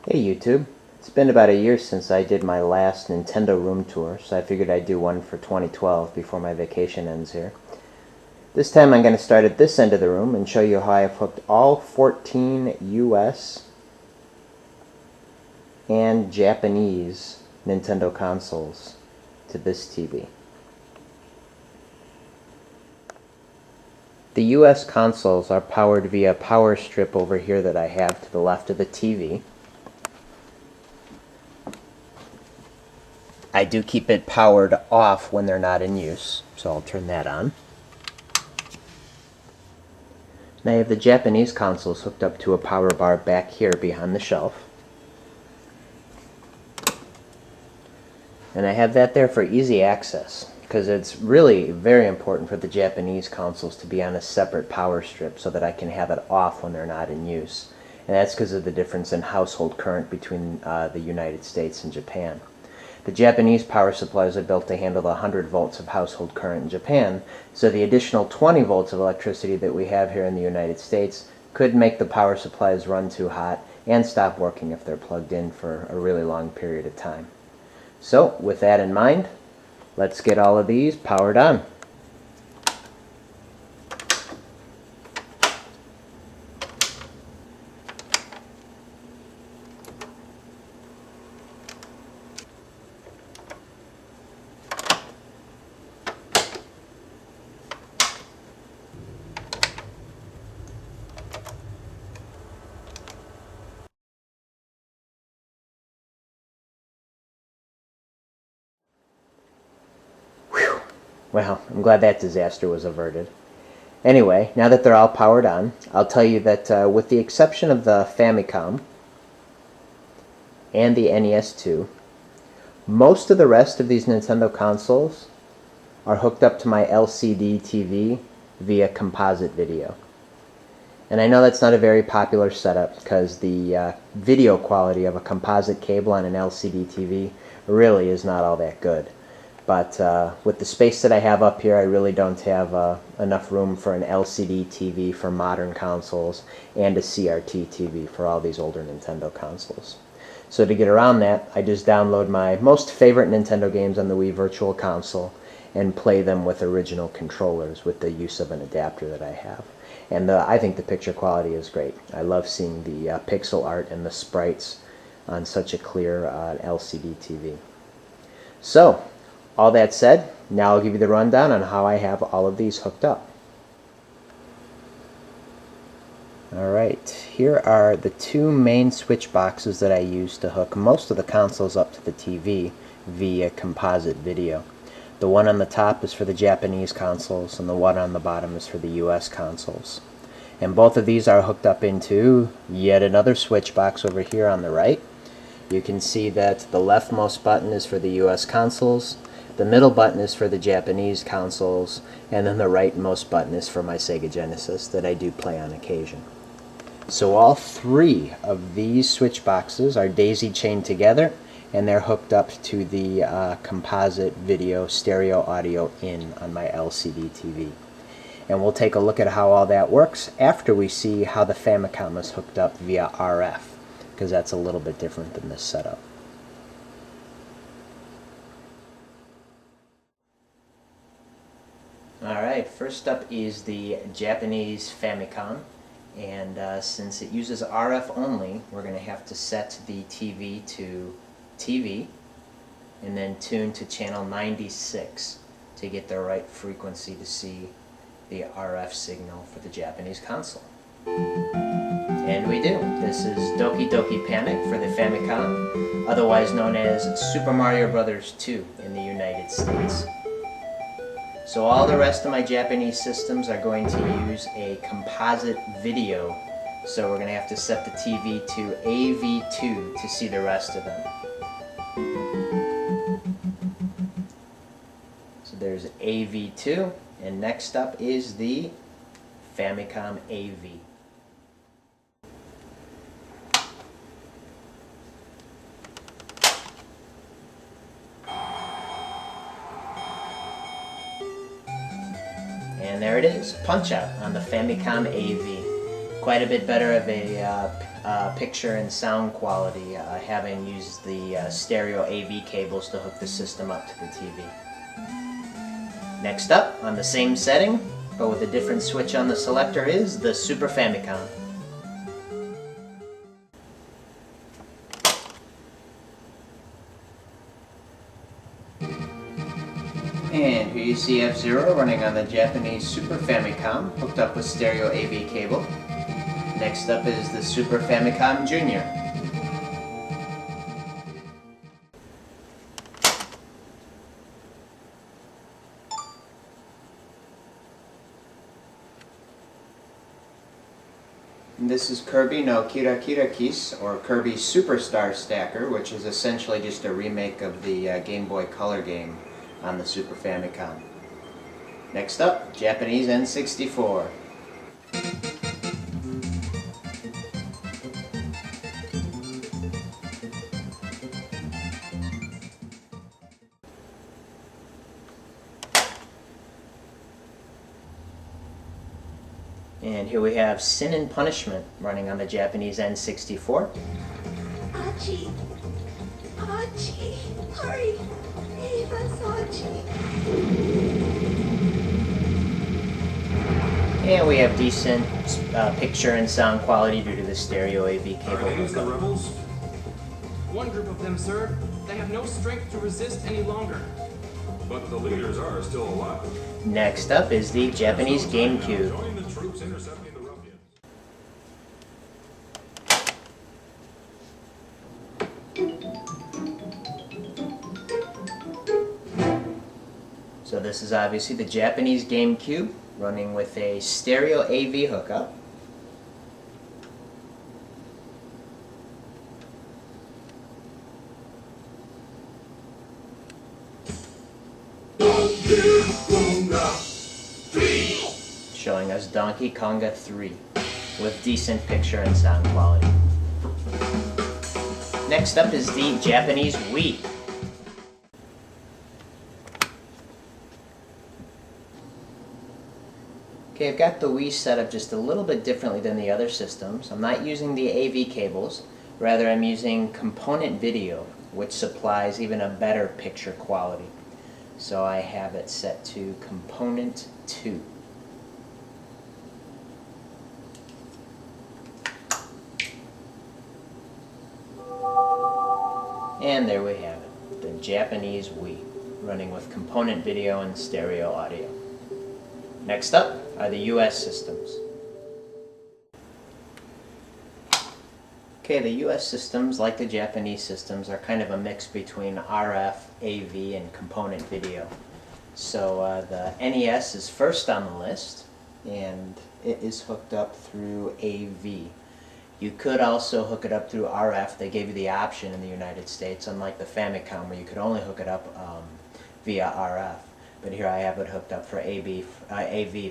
Hey YouTube, it's been about a year since I did my last Nintendo room tour, so I figured I'd do one for 2012 before my vacation ends here. This time I'm going to start at this end of the room and show you how I've hooked all 14 US and Japanese Nintendo consoles to this TV. The US consoles are powered via power strip over here that I have to the left of the TV. I do keep it powered off when they're not in use, so I'll turn that on. And I have the Japanese consoles hooked up to a power bar back here behind the shelf. And I have that there for easy access, because it's really very important for the Japanese consoles to be on a separate power strip so that I can have it off when they're not in use. And that's because of the difference in household current between the United States and Japan. The Japanese power supplies are built to handle the 100 volts of household current in Japan, so the additional 20 volts of electricity that we have here in the United States could make the power supplies run too hot and stop working if they're plugged in for a really long period of time. So, with that in mind, let's get all of these powered on. Well, I'm glad that disaster was averted. Anyway, now that they're all powered on, I'll tell you that with the exception of the Famicom and the NES2, most of the rest of these Nintendo consoles are hooked up to my LCD TV via composite video. And I know that's not a very popular setup because the video quality of a composite cable on an LCD TV really is not all that good. But with the space that I have up here, I really don't have enough room for an LCD TV for modern consoles and a CRT TV for all these older Nintendo consoles. So to get around that, I just download my most favorite Nintendo games on the Wii Virtual Console and play them with original controllers with the use of an adapter that I have. And I think the picture quality is great. I love seeing the pixel art and the sprites on such a clear LCD TV. So, all that said, now I'll give you the rundown on how I have all of these hooked up. Alright, here are the two main switch boxes that I use to hook most of the consoles up to the TV via composite video. The one on the top is for the Japanese consoles, and the one on the bottom is for the US consoles. And both of these are hooked up into yet another switch box over here on the right. You can see that the leftmost button is for the US consoles, the middle button is for the Japanese consoles, and then the rightmost button is for my Sega Genesis that I do play on occasion. So all three of these switch boxes are daisy-chained together, and they're hooked up to the composite video stereo audio in on my LCD TV. And we'll take a look at how all that works after we see how the Famicom is hooked up via RF, because that's a little bit different than this setup. Alright, first up is the Japanese Famicom, and since it uses RF only, we're going to have to set the TV to TV and then tune to channel 96 to get the right frequency to see the RF signal for the Japanese console. And we do. This is Doki Doki Panic for the Famicom, otherwise known as Super Mario Bros. 2 in the United States. So all the rest of my Japanese systems are going to use a composite video, so we're going to have to set the TV to AV2 to see the rest of them. So there's AV2, and next up is the Famicom AV. And there it is, Punch-Out on the Famicom AV. quite a bit better of a picture and sound quality, having used the stereo AV cables to hook the system up to the TV. Next up, on the same setting, but with a different switch on the selector, is the Super Famicom. And here you see F-Zero running on the Japanese Super Famicom, hooked up with stereo AV cable. Next up is the Super Famicom Junior. And this is Kirby no Kira Kira Kiss, or Kirby Superstar Stacker, which is essentially just a remake of the Game Boy Color game on the Super Famicom. Next up, Japanese N64. And here we have Sin and Punishment running on the Japanese N64. Archie! Archie! Hurry! Save us, Archie! And we have decent picture and sound quality due to the stereo AV cable. Are these the rebels? One group of them, sir. They have no strength to resist any longer. But the leaders are still alive. Next up is the Japanese Gamecube. Join the troops intercepting the ruffians. So this is obviously the Japanese Gamecube running with a stereo AV hookup. Showing us Donkey Konga 3 with decent picture and sound quality. Next up is the Japanese Wii. Okay, I've got the Wii set up just a little bit differently than the other systems. I'm not using the AV cables, rather I'm using component video, which supplies even a better picture quality. So I have it set to component 2. And there we have it, the Japanese Wii, running with component video and stereo audio. Next up are the US systems. Okay, the US systems, like the Japanese systems, are kind of a mix between RF, AV, and component video. So the NES is first on the list, and it is hooked up through AV. You could also hook it up through RF. They gave you the option in the United States, unlike the Famicom, where you could only hook it up via RF. But here I have it hooked up for AV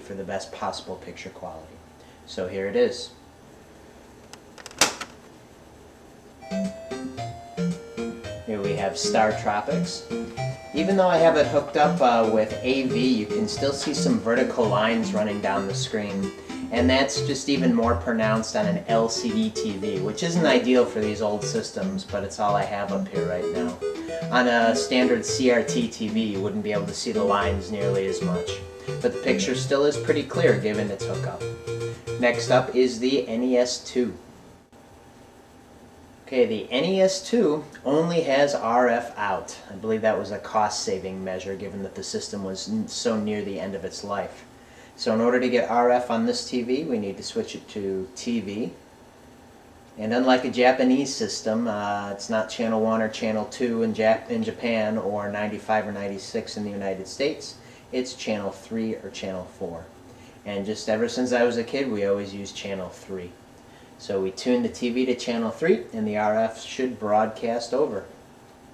for the best possible picture quality. So here it is. Here we have Startropics. Even though I have it hooked up with AV, you can still see some vertical lines running down the screen. And that's just even more pronounced on an LCD TV, which isn't ideal for these old systems, but it's all I have up here right now. On a standard CRT TV, you wouldn't be able to see the lines nearly as much. But the picture still is pretty clear given its hookup. Next up is the NES2. Okay, the NES2 only has RF out. I believe that was a cost-saving measure given that the system was so near the end of its life. So in order to get RF on this TV, we need to switch it to TV. And unlike a Japanese system, it's not channel 1 or channel 2 in Japan, or 95 or 96 in the United States. It's channel 3 or channel 4. And just ever since I was a kid, we always used channel 3. So we tune the TV to channel 3, and the RF should broadcast over.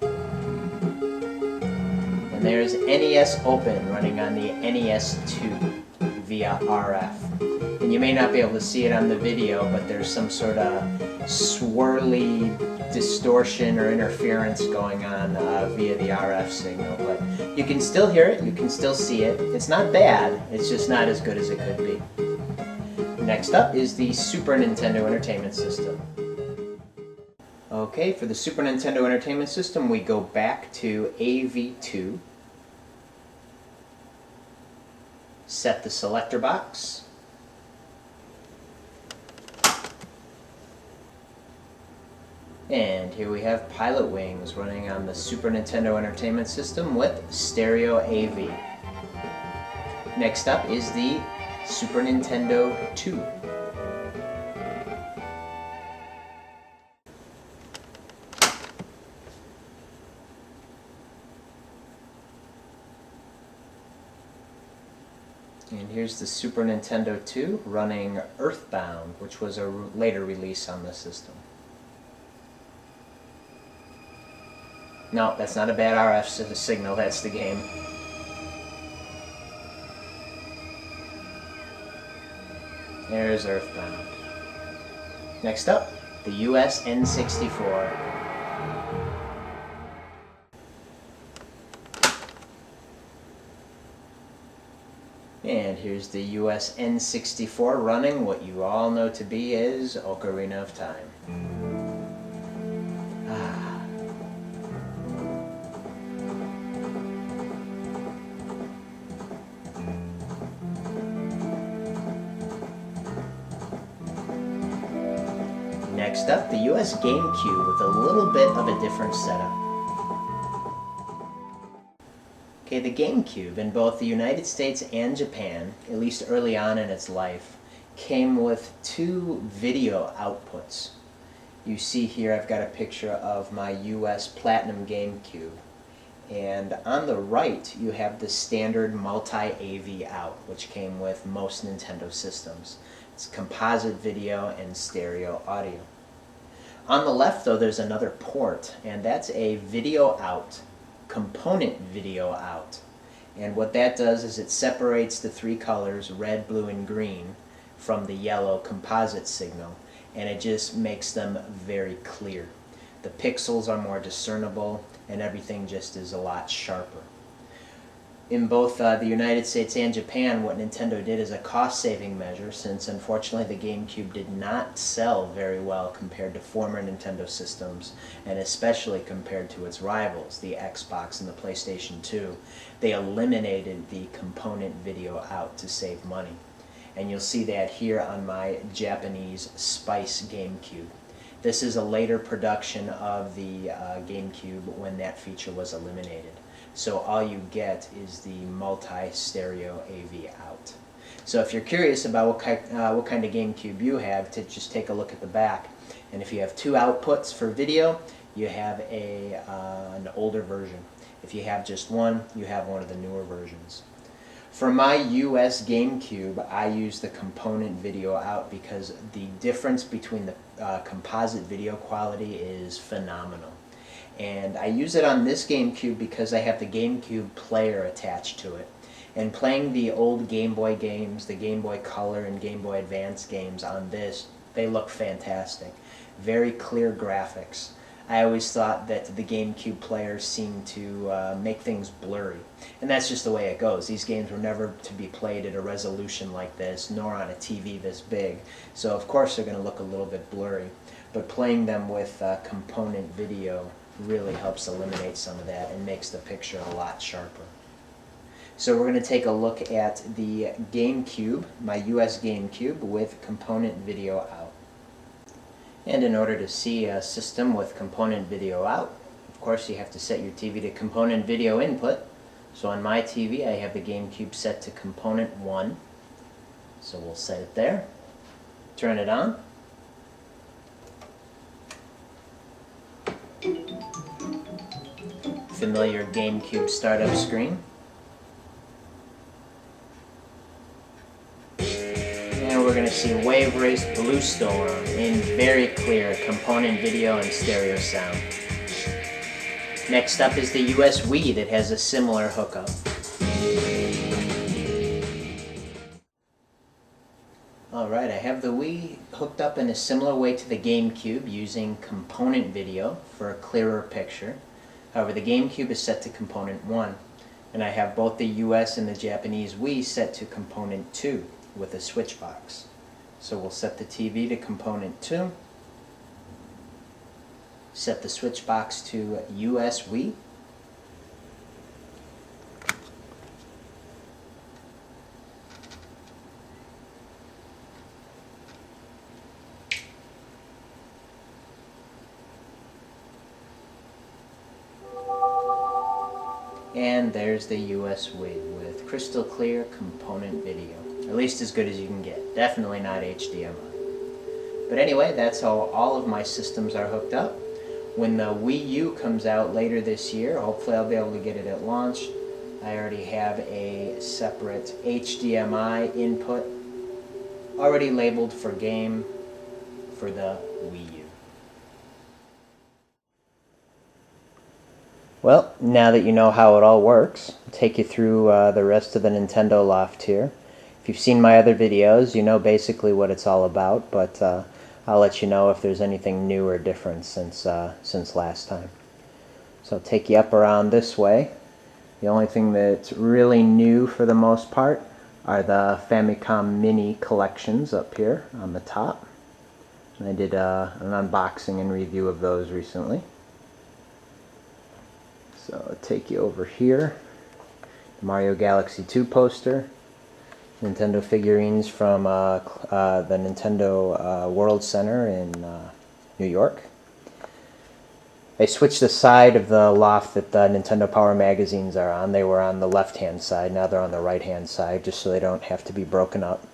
And there's NES Open running on the NES2 via RF. And you may not be able to see it on the video, but there's some sort of swirly distortion or interference going on via the RF signal. But you can still hear it, you can still see it. It's not bad, it's just not as good as it could be. Next up is the Super Nintendo Entertainment System. Okay, for the Super Nintendo Entertainment System, we go back to AV2. Set the selector box. And here we have Pilot Wings running on the Super Nintendo Entertainment System with stereo AV. Next up is the Super Nintendo 2. And here's the Super Nintendo 2 running Earthbound, which was a later release on the system. No, that's not a bad RF signal, that's the game. There's Earthbound. Next up, the US N64. And here's the US N64 running what you all know to be is Ocarina of Time. Next up, the US Gamecube with a little bit of a different setup. Okay, the Gamecube in both the United States and Japan, at least early on in its life, came with two video outputs. You see here I've got a picture of my US Platinum Gamecube. And on the right you have the standard multi-AV out, which came with most Nintendo systems. It's composite video and stereo audio. On the left though there's another port, and that's a video out, component video out. And what that does is it separates the three colors, red, blue, and green, from the yellow composite signal, and it just makes them very clear. The pixels are more discernible, and everything just is a lot sharper. In both the United States and Japan, what Nintendo did is a cost-saving measure, since unfortunately the GameCube did not sell very well compared to former Nintendo systems, and especially compared to its rivals, the Xbox and the PlayStation 2. They eliminated the component video out to save money. And you'll see that here on my Japanese Spice GameCube. This is a later production of the GameCube when that feature was eliminated. So all you get is the multi-stereo AV out. So if you're curious about what kind of GameCube you have, just take a look at the back. And if you have two outputs for video, you have an older version. If you have just one, you have one of the newer versions. For my US GameCube, I use the component video out because the difference between the composite video quality is phenomenal. And I use it on this GameCube because I have the GameCube player attached to it. And playing the old Game Boy games, the Game Boy Color and Game Boy Advance games on this, they look fantastic. Very clear graphics. I always thought that the GameCube player seemed to make things blurry. And that's just the way it goes. These games were never to be played at a resolution like this, nor on a TV this big. So of course they're going to look a little bit blurry. But playing them with component video really helps eliminate some of that and makes the picture a lot sharper. So we're going to take a look at the GameCube, my US GameCube, with component video out. And in order to see a system with component video out, of course you have to set your TV to component video input. So on my TV I have the GameCube set to component 1. So we'll set it there. Turn it on. Familiar GameCube startup screen. And we're going to see Wave Race Blue Storm in very clear component video and stereo sound. Next up is the US Wii that has a similar hookup. Alright, I have the Wii hooked up in a similar way to the GameCube using component video for a clearer picture. However, the GameCube is set to component 1, and I have both the US and the Japanese Wii set to component 2 with a switch box. So we'll set the TV to component 2. Set the switch box to USB. And there's the USB with crystal clear component video. At least as good as you can get. Definitely not HDMI. But anyway, that's how all of my systems are hooked up. When the Wii U comes out later this year, hopefully I'll be able to get it at launch. I already have a separate HDMI input already labeled for game for the Wii U. Well, now that you know how it all works, I'll take you through the rest of the Nintendo loft here. If you've seen my other videos, you know basically what it's all about, but I'll let you know if there's anything new or different since last time. So I'll take you up around this way. The only thing that's really new for the most part are the Famicom Mini collections up here on the top. And I did an unboxing and review of those recently. So I'll take you over here. The Mario Galaxy 2 poster. Nintendo figurines from the Nintendo World Center in New York. I switched the side of the loft that the Nintendo Power magazines are on. They were on the left-hand side, now they're on the right-hand side, just so they don't have to be broken up.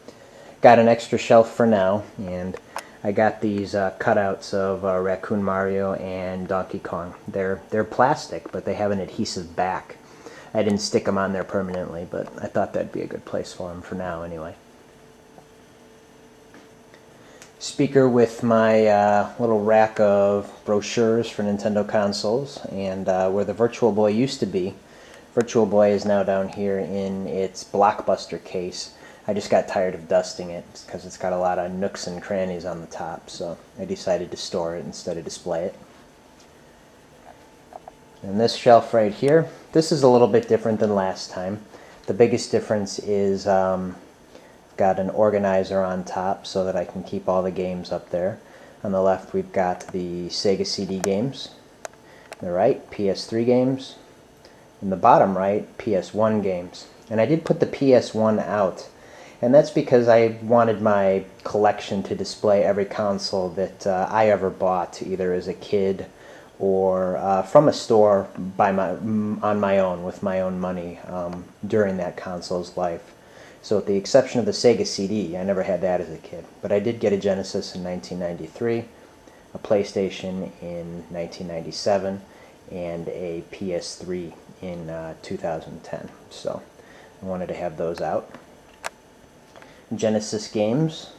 Got an extra shelf for now, and I got these cutouts of Raccoon Mario and Donkey Kong. They're plastic, but they have an adhesive back. I didn't stick them on there permanently, but I thought that'd be a good place for them for now anyway. Speaker with my little rack of brochures for Nintendo consoles, and where the Virtual Boy used to be, Virtual Boy is now down here in its Blockbuster case. I just got tired of dusting it because it's got a lot of nooks and crannies on the top, so I decided to store it instead of display it. And this shelf right here, this is a little bit different than last time. The biggest difference is got an organizer on top so that I can keep all the games up there. On the left we've got the Sega CD games. On the right, PS3 games. In the bottom right, PS1 games. And I did put the PS1 out. And that's because I wanted my collection to display every console that I ever bought, either as a kid or from a store on my own, with my own money, during that console's life. So with the exception of the Sega CD, I never had that as a kid. But I did get a Genesis in 1993, a PlayStation in 1997, and a PS3 in 2010. So I wanted to have those out. Genesis games,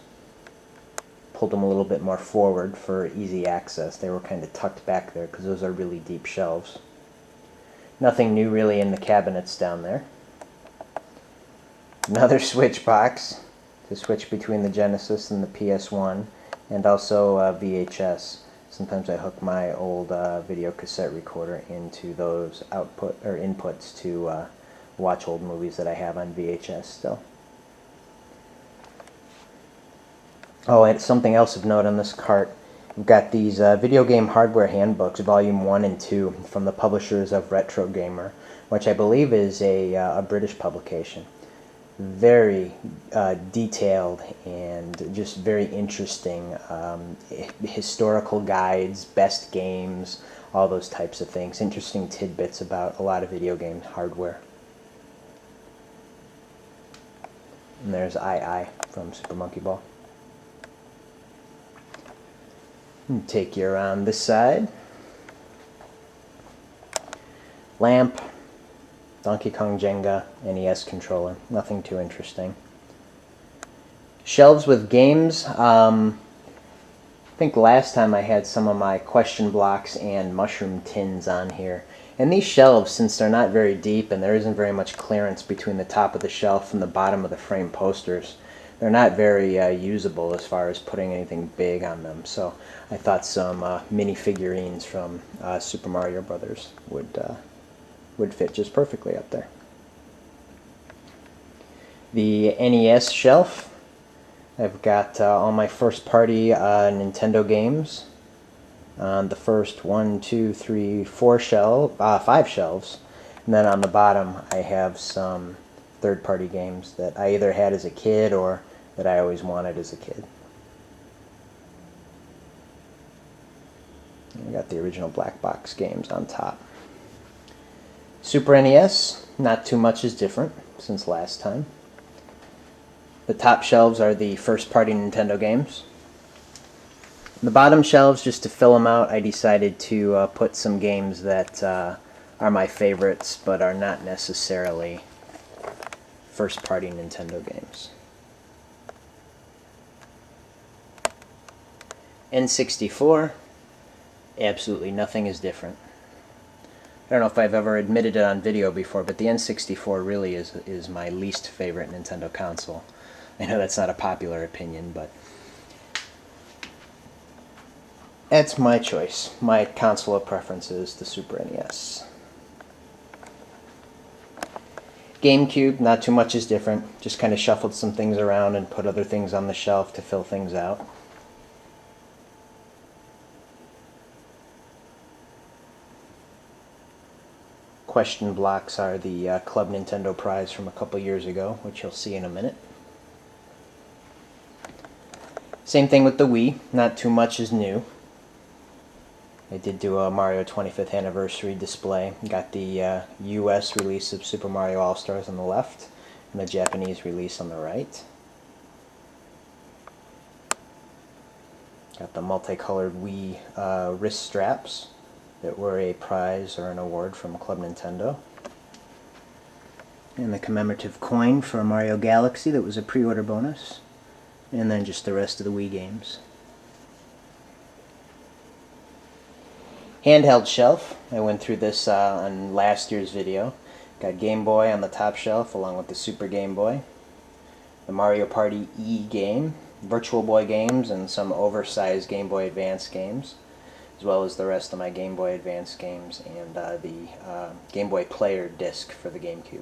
pulled them a little bit more forward for easy access. They were kind of tucked back there because those are really deep shelves. Nothing new really in the cabinets down there. Another switch box to switch between the Genesis and the PS1, and also VHS. Sometimes I hook my old video cassette recorder into those inputs to watch old movies that I have on VHS still. Oh, and something else of note on this cart. We've got these video game hardware handbooks, volume 1 and 2, from the publishers of Retro Gamer, which I believe is a British publication. Very detailed and just very interesting. Historical guides, best games, all those types of things. Interesting tidbits about a lot of video game hardware. And there's II from Super Monkey Ball. And take you around this side. Lamp, Donkey Kong Jenga, NES controller. Nothing too interesting. Shelves with games. I think last time I had some of my question blocks and mushroom tins on here. And these shelves, since they're not very deep and there isn't very much clearance between the top of the shelf and the bottom of the frame posters, they're not very usable as far as putting anything big on them. So I thought some mini figurines from Super Mario Brothers would fit just perfectly up there. The NES shelf. I've got all my first party Nintendo games on the first 1, 2, 3, 4 5 shelves. And then on the bottom I have some third-party games that I either had as a kid or that I always wanted as a kid. I got the original black box games on top. Super NES, not too much is different since last time. The top shelves are the first-party Nintendo games. The bottom shelves, just to fill them out, I decided to put some games that are my favorites, but are not necessarily first-party Nintendo games. N64, absolutely nothing is different. I don't know if I've ever admitted it on video before, but the N64 really is my least favorite Nintendo console. I know that's not a popular opinion, but that's my choice. My console of preference is the Super NES. Gamecube, not too much is different. Just kind of shuffled some things around and put other things on the shelf to fill things out. Question blocks are the Club Nintendo prize from a couple years ago, which you'll see in a minute. Same thing with the Wii, not too much is new. I did do a Mario 25th anniversary display. Got the US release of Super Mario All-Stars on the left, and the Japanese release on the right. Got the multicolored Wii wrist straps that were a prize or an award from Club Nintendo. And the commemorative coin for Mario Galaxy that was a pre-order bonus. And then just the rest of the Wii games. Handheld Shelf, I went through this on last year's video. Got Game Boy on the top shelf along with the Super Game Boy. The Mario Party E game, Virtual Boy games, and some oversized Game Boy Advance games, as well as the rest of my Game Boy Advance games and the Game Boy Player disc for the Gamecube.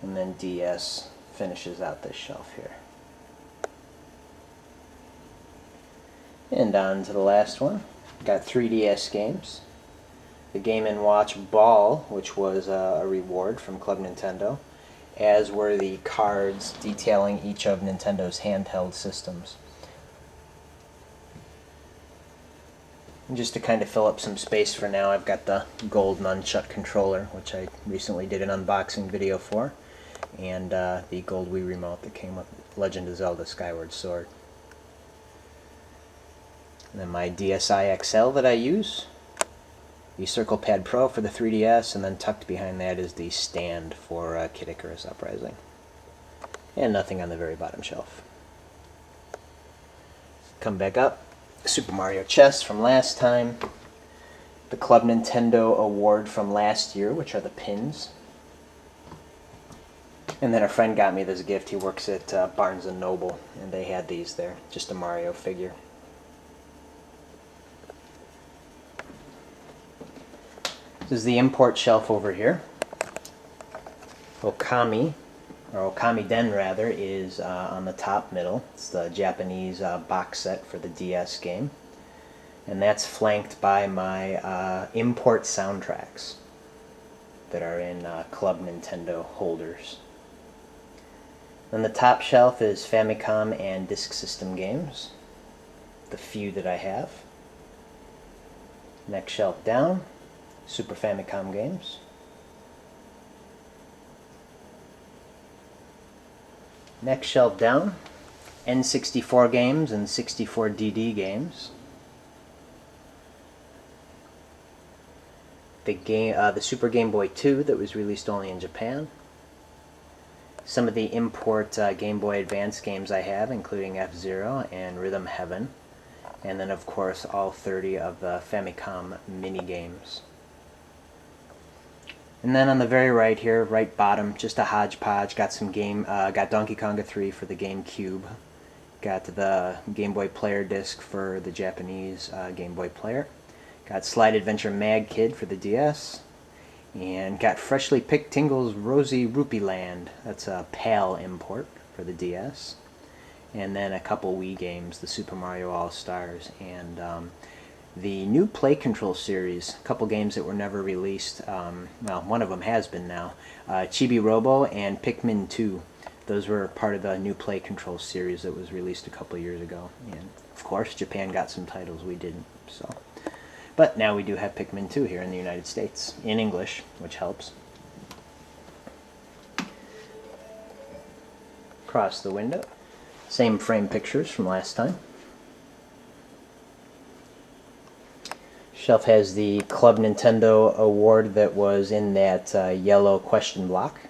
And then DS finishes out this shelf here. And on to the last one. Got 3DS games. The Game & Watch Ball, which was a reward from Club Nintendo, as were the cards detailing each of Nintendo's handheld systems. And just to kind of fill up some space for now, I've got the gold nunchuck controller, which I recently did an unboxing video for, and the gold Wii remote that came with Legend of Zelda Skyward Sword. And then my DSi XL that I use, the Circle Pad Pro for the 3DS, and then tucked behind that is the stand for Kid Icarus Uprising. And nothing on the very bottom shelf. Come back up. Super Mario chest from last time. The Club Nintendo award from last year, which are the pins. And then a friend got me this gift. He works at Barnes & Noble, and they had these there. Just a Mario figure. This is the import shelf over here. Okami, or Okami Den rather, is on the top middle. It's the Japanese box set for the DS game. And that's flanked by my import soundtracks that are in Club Nintendo holders. Then the top shelf is Famicom and Disk System games, the few that I have. Next shelf down, Super Famicom games. Next shelf down, N64 games and 64DD games. The Super Game Boy 2 that was released only in Japan. Some of the import Game Boy Advance games I have, including F-Zero and Rhythm Heaven. And then, of course, all 30 of the Famicom mini games. And then on the very right here, right bottom, just a hodgepodge. Got some got Donkey Konga 3 for the GameCube. Got the Game Boy Player disc for the Japanese Game Boy Player. Got Slide Adventure Mag Kid for the DS. And got Freshly Picked Tingle's Rosy Rupee Land. That's a PAL import for the DS. and then a couple Wii games, the Super Mario All-Stars, and the new Play Control series, a couple games that were never released. Well, one of them has been now. Chibi-Robo and Pikmin 2. Those were part of the new Play Control series that was released a couple years ago. And of course, Japan got some titles we didn't. So, but now we do have Pikmin 2 here in the United States, in English, which helps. Across the window. Same frame pictures from last time. Shelf has the Club Nintendo award that was in that yellow question block.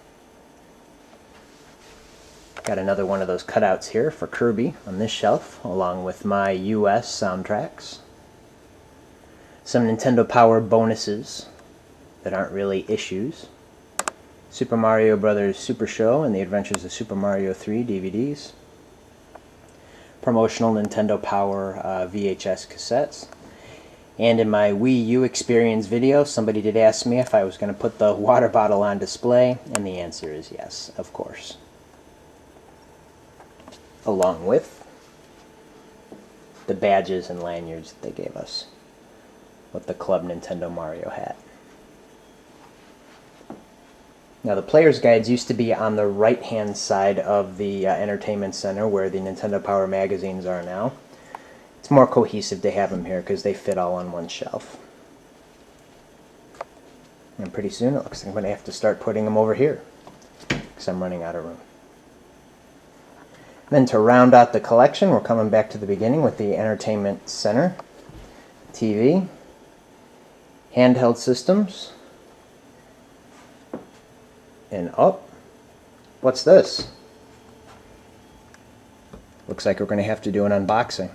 Got another one of those cutouts here for Kirby on this shelf, along with my US soundtracks. Some Nintendo Power bonuses that aren't really issues. Super Mario Bros. Super Show and the Adventures of Super Mario 3 DVDs. Promotional Nintendo Power VHS cassettes. And in my Wii U experience video, somebody did ask me if I was going to put the water bottle on display, and the answer is yes, of course. Along with the badges and lanyards that they gave us with the Club Nintendo Mario hat. Now, the player's guides used to be on the right-hand side of the entertainment center where the Nintendo Power magazines are now. It's more cohesive to have them here because they fit all on one shelf. And pretty soon it looks like I'm going to have to start putting them over here because I'm running out of room. Then to round out the collection, we're coming back to the beginning with the entertainment center, TV, handheld systems, and what's this? Looks like we're going to have to do an unboxing.